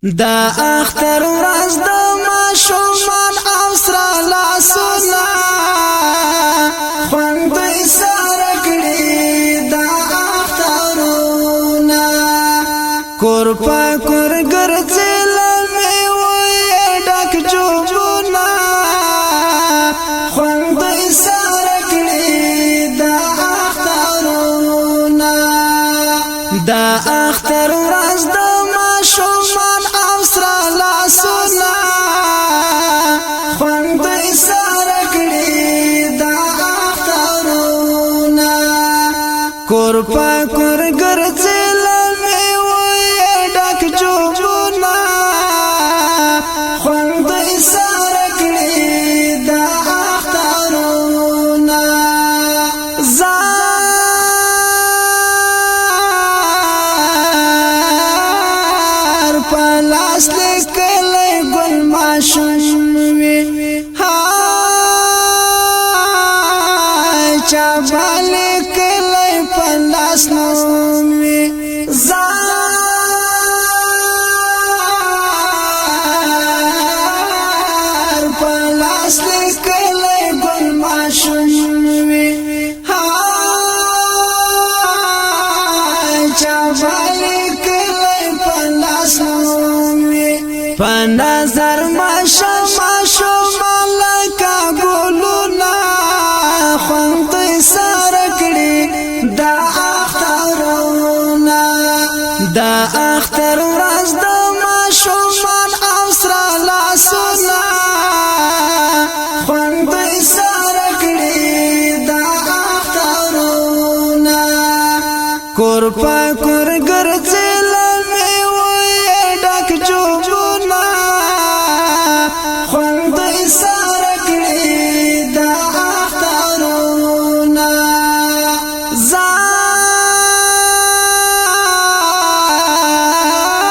دا اختر ورځ د ماشومان او سره لاسونه خوندې سره کړي دا اخترونه کور په کور ګرځېل میوې ډک جوبونه خوندې سره کړي دا اخترونه دا اختر ورځ د ماشومان او سره لاسونه خوندې سره کړي دا اخترونه کور په کور ګرځېل میوې ډک جوبونه خوندې سره کړي دا اخترونه پلاس لیکلی گل ماشون وی چا بالیکلی پلاس نوم وی زار پلاس لیکلی گل ماشون وی چا بالیکلی پلاس نوم وی په نظر ماشو ملکا ګلونا خوندې سره کړي دا اخترونه دا اختر ورځ د ماشومان او سره لاسونه خوندې سره کړي دا اخترونه کور په کور ګرځېل میوې ډک جوبونه خوندې سره کړي دا اخترونه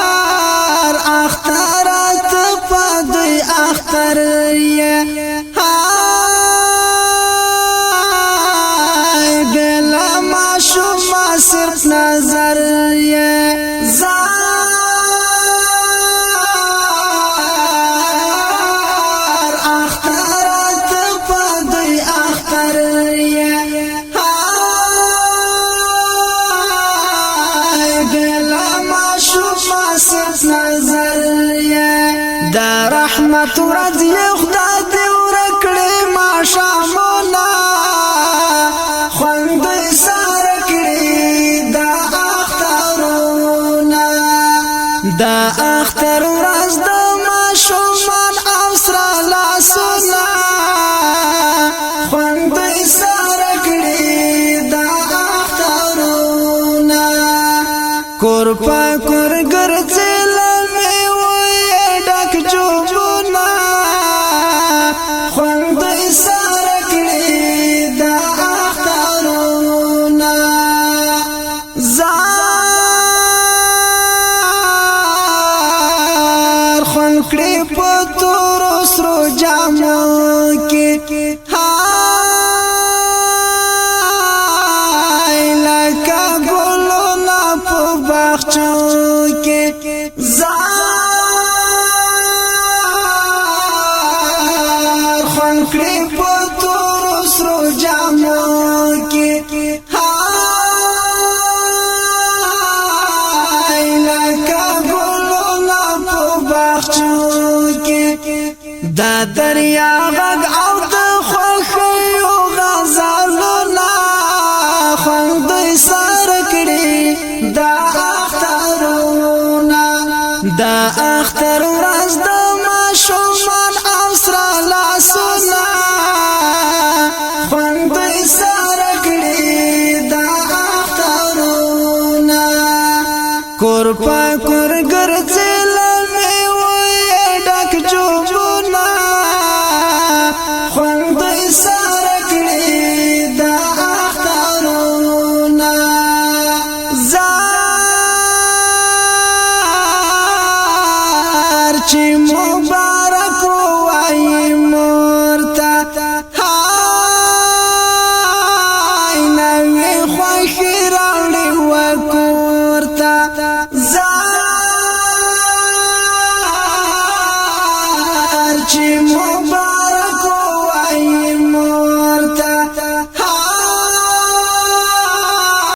زار اخترات په دوی اختر یې بلا ماشوم صرف نظر یې زار اخترات په دوی اختر یې بلا ماشوم صرف نظر یې دا رحمت ورځ یې خدای دې ورکړي ماشامونه خوندې سره کړي دا اخترونه دا اختر ورځ د ماشومان او سره لاسونه خوندې سره کړي دا اخترونه کور په کور ګرځېل میوې ډک جوبونه خوندې سره کړي دا اخترونه زار خوند کړي په تورو سرو جامو کې لکه ګلونه په باغچو کې زار خوند کړي په تورو سرو جامو کې لکه ګلونه په باغچو کې دا دریا غږ او د خوښیو غزلونه خوندې سره کړي دا اخترونه دا اختر ورځ د ماشومان او سره لاسونه خوندې سره کړي دا اخترونه کور په کور ګرځېل میوې ډک جوبونه خوندې سره کړي دا اخترونه زار چې مبارک وایي مورته نوې خوښي راوړي وکورته زار چې مبارک